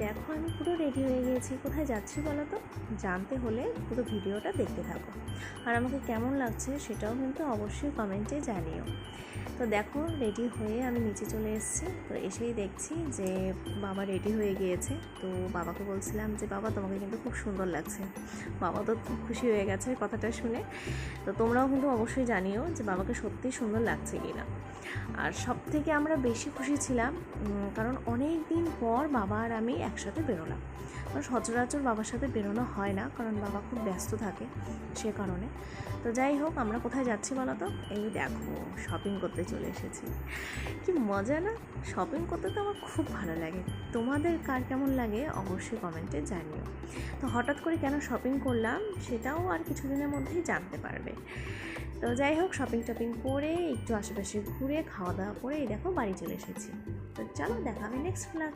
দেখো আমি পুরো রেডি হয়ে গিয়েছি। কোথায় যাচ্ছি বলো তো? জানতে হলে পুরো ভিডিওটা দেখতে থাকো, আর আমাকে কেমন লাগছে সেটাও কিন্তু অবশ্যই কমেন্টে জানিও। তো দেখো রেডি হয়ে আমি নিচে চলে এসেছি। তো এসেই দেখছি যে বাবা রেডি হয়ে গিয়েছে। তো বাবাকে বলছিলাম যে বাবা তোমাকে কিন্তু খুব সুন্দর লাগছে। বাবা তো খুব খুশি হয়ে গেছে কথাটা শুনে। তো তোমরাও কিন্তু অবশ্যই জানিও যে বাবাকে সত্যিই সুন্দর লাগছে কি না। আর সব থেকে আমরা বেশি খুশি ছিলাম কারণ অনেক দিন পর বাবা আর আমি একসাথে বেরোলাম। কারণ সচরাচর বাবার সাথে বেরোনো হয় না, কারণ বাবা খুব ব্যস্ত থাকে সে কারণে। তো যাই হোক, আমরা কোথায় যাচ্ছি বলো তো? এই দেখো শপিং করতে চলে এসেছি। কি মজা না? শপিং করতে তো আমার খুব ভালো লাগে। তোমাদের কার কেমন লাগে অবশ্যই কমেন্টে জানিও। তো হঠাৎ করে কেন শপিং করলাম সেটাও আর কিছুদিনের মধ্যেই জানতে পারবে। তো যাই হোক, শপিং টপিং করে একটু আশেপাশে ঘুরে খাওয়া দাওয়া করে এই দেখো বাড়ি চলে এসেছি। তো চলো দেখা হবে নেক্সট ব্লগ।